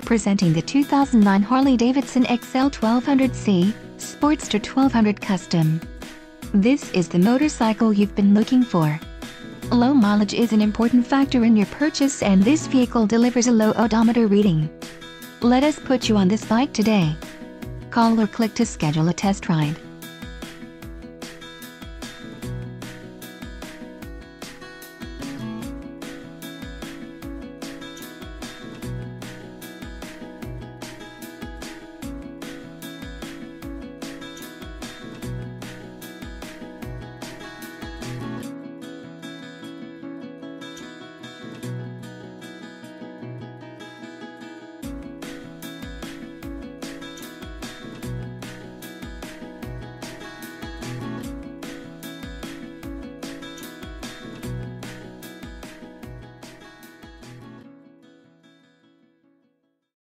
Presenting the 2009 Harley-Davidson XL 1200C, Sportster 1200 Custom. This is the motorcycle you've been looking for. Low mileage is an important factor in your purchase, and this vehicle delivers a low odometer reading. Let us put you on this bike today. Call or click to schedule a test ride.